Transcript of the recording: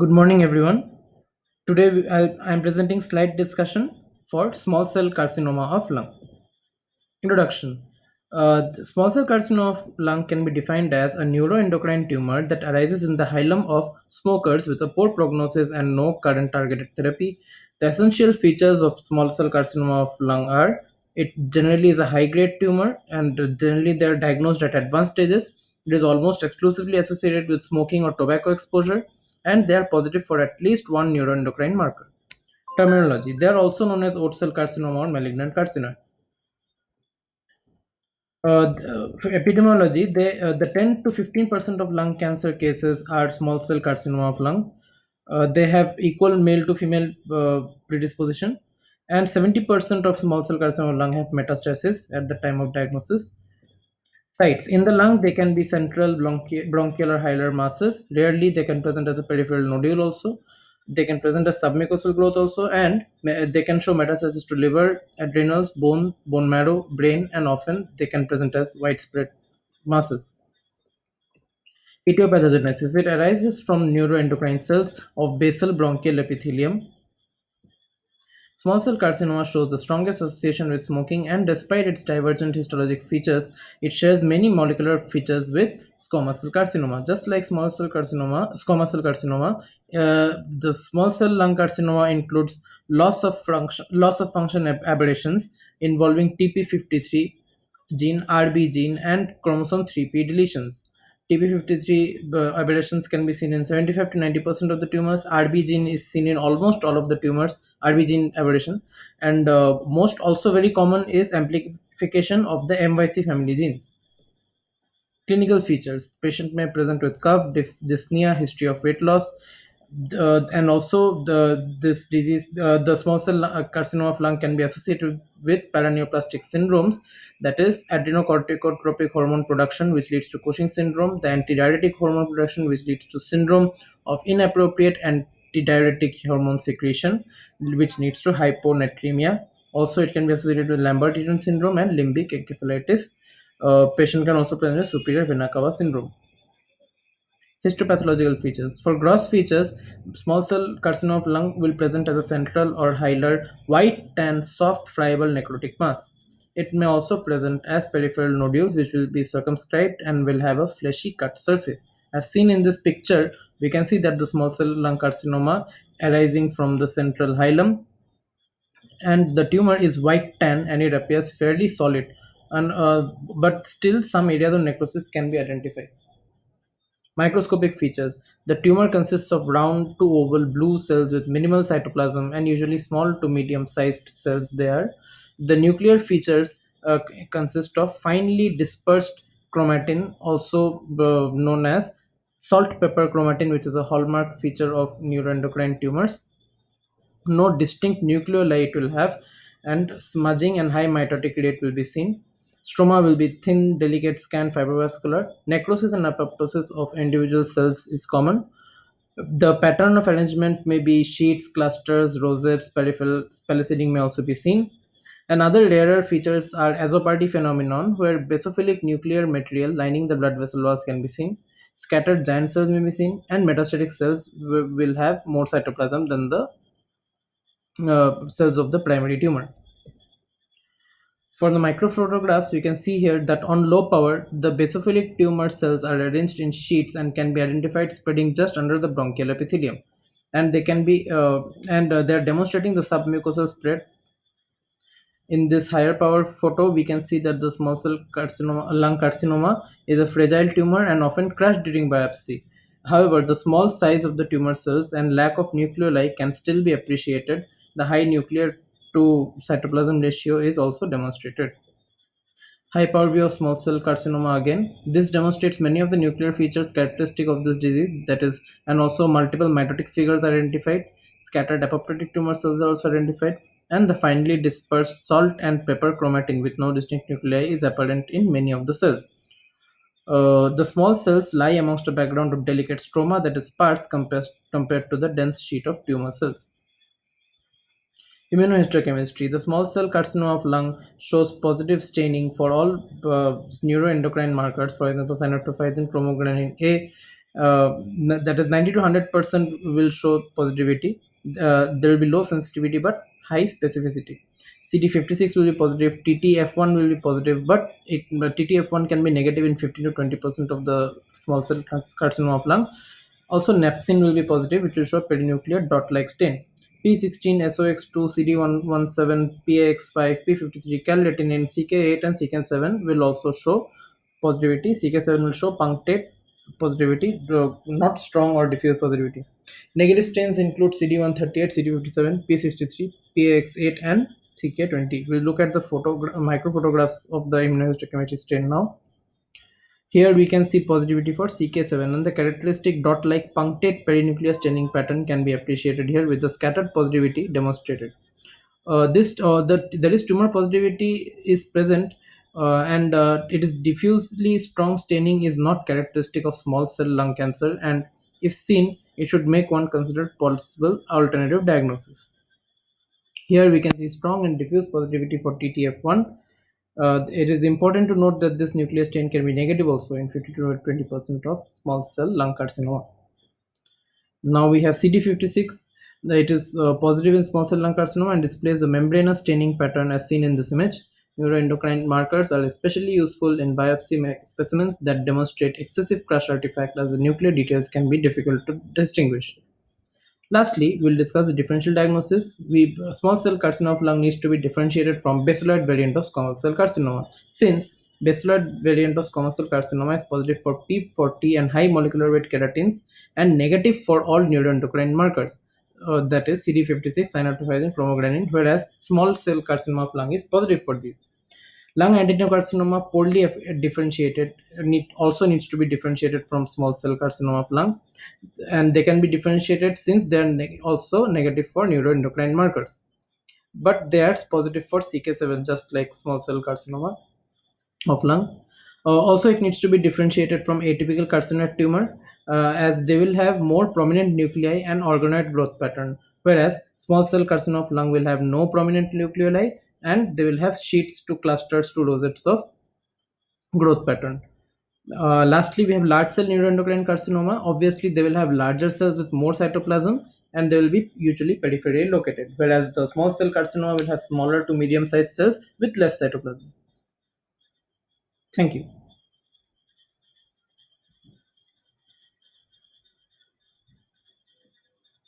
Good morning, everyone. Today, I am presenting slide discussion for small cell carcinoma of lung. Introduction. The small cell carcinoma of lung can be defined as a neuroendocrine tumor that arises in the hilum of smokers with a poor prognosis and no current targeted therapy. The essential features of small cell carcinoma of lung are it generally is a high grade tumor and generally they are diagnosed at advanced stages. It is almost exclusively associated with smoking or tobacco exposure and they are positive for at least one neuroendocrine marker. Terminology. They are also known as oat cell carcinoma or malignant carcinoma. For epidemiology, the 10 to 15% of lung cancer cases are small cell carcinoma of lung. They have equal male to female predisposition, and 70% of small cell carcinoma of lung have metastasis at the time of diagnosis. Sites in the lung, they can be central bronchial or hilar masses. Rarely, they can present as a peripheral nodule also. They can present as submucosal growth also, and they can show metastasis to liver, adrenals, bone marrow, brain, and often they can present as widespread masses. Etiopathogenesis. It arises from neuroendocrine cells of basal bronchial epithelium. Small cell carcinoma shows the strongest association with smoking, and despite its divergent histologic features, it shares many molecular features with squamous cell carcinoma. Just like squamous cell carcinoma, the small cell lung carcinoma includes loss of function aberrations involving TP53 gene, RB gene, and chromosome 3p deletions. TP53 aberrations can be seen in 75 to 90% of the tumors. RB gene is seen in almost all of the tumors. RB gene aberration, and most also very common is amplification of the MYC family genes. Clinical features: patient may present with cough, dyspnea, history of weight loss, and also this disease, the small cell carcinoma of lung can be associated with paraneoplastic syndromes, that is adrenocorticotropic hormone production which leads to Cushing syndrome, the antidiuretic hormone production which leads to syndrome of inappropriate antidiuretic hormone secretion which leads to hyponatremia. Also, it can be associated with Lambert-Eaton syndrome and limbic encephalitis. Patient can also present with superior vena cava syndrome. Histopathological features. For gross features, small cell carcinoma of lung will present as a central or hilar white tan soft friable necrotic mass. It may also present as peripheral nodules which will be circumscribed and will have a fleshy cut surface. As seen in this picture, we can see that the small cell lung carcinoma arising from the central hilum, and the tumor is white tan and it appears fairly solid, and but still some areas of necrosis can be identified. Microscopic features. The tumor consists of round to oval blue cells with minimal cytoplasm and usually small to medium sized cells there. The nuclear features consist of finely dispersed chromatin, also known as salt pepper chromatin, which is a hallmark feature of neuroendocrine tumors. No distinct nucleoli it will have, and smudging and high mitotic rate will be seen. Stroma will be thin, delicate, scant, fibrovascular. Necrosis and apoptosis of individual cells is common. The pattern of arrangement may be sheets, clusters, rosettes, peripheral palisading may also be seen. And other rarer features are azoparty phenomenon, where basophilic nuclear material lining the blood vessel walls can be seen. Scattered giant cells may be seen, and metastatic cells will have more cytoplasm than the cells of the primary tumor. For the microphotographs, we can see here that on low power, the basophilic tumor cells are arranged in sheets and can be identified spreading just under the bronchial epithelium. And they can be, and they are demonstrating the submucosal spread. In this higher power photo, we can see that the small cell carcinoma, lung carcinoma is a fragile tumor and often crushed during biopsy. However, the small size of the tumor cells and lack of nucleoli can still be appreciated. The high nuclear to cytoplasm ratio is also demonstrated. High power view of small cell carcinoma again. This demonstrates many of the nuclear features characteristic of this disease, that is, and also multiple mitotic figures are identified, scattered apoptotic tumor cells are also identified, and the finely dispersed salt and pepper chromatin with no distinct nuclei is apparent in many of the cells. The small cells lie amongst a background of delicate stroma that is sparse compared to the dense sheet of tumor cells. Immunohistochemistry. The small cell carcinoma of lung shows positive staining for all neuroendocrine markers, for example, synaptophysin, chromogranin A, that is 90 to 100% will show positivity. There will be low sensitivity but high specificity. CD56 will be positive, TTF1 will be positive, but TTF1 can be negative in 15 to 20% of the small cell carcinoma of lung. Also, nepsin will be positive, which will show perinuclear dot-like stain. P16, SOX2, CD117, PAX5, P53, calcitonin, CK8, and CK7 will also show positivity. CK7 will show punctate positivity, not strong or diffuse positivity. Negative stains include CD138, CD57, P63, PAX8, and CK20. We'll look at the microphotographs of the immunohistochemistry stain now. Here we can see positivity for CK7, and the characteristic dot-like punctate perinuclear staining pattern can be appreciated here with the scattered positivity demonstrated. There is tumor positivity is present, and it is diffusely strong staining is not characteristic of small cell lung cancer, and if seen, it should make one consider possible alternative diagnosis. Here we can see strong and diffuse positivity for TTF1. It is important to note that this nuclear stain can be negative also in 50 to 20% of small cell lung carcinoma. Now we have CD56. It is positive in small cell lung carcinoma and displays the membranous staining pattern as seen in this image. Neuroendocrine markers are especially useful in biopsy specimens that demonstrate excessive crush artifact, as the nuclear details can be difficult to distinguish. Lastly, we'll discuss the differential diagnosis. Small cell carcinoma of lung needs to be differentiated from basaloid variant of squamous cell carcinoma. Since basaloid variant of squamous cell carcinoma is positive for P40 and high molecular weight keratins and negative for all neuroendocrine markers, that is CD56, synaptophysin, chromogranin, whereas small cell carcinoma of lung is positive for these. Lung adenocarcinoma poorly differentiated also needs to be differentiated from small cell carcinoma of lung, and they can be differentiated since they are also negative for neuroendocrine markers, but they are positive for CK7 just like small cell carcinoma of lung. Also, it needs to be differentiated from atypical carcinoid tumor, as they will have more prominent nuclei and organoid growth pattern, whereas small cell carcinoma of lung will have no prominent nuclei and they will have sheets to clusters to rosettes of growth pattern. Lastly, we have large cell neuroendocrine carcinoma. Obviously, they will have larger cells with more cytoplasm and they will be usually peripherally located, whereas the small cell carcinoma will have smaller to medium sized cells with less cytoplasm. Thank you.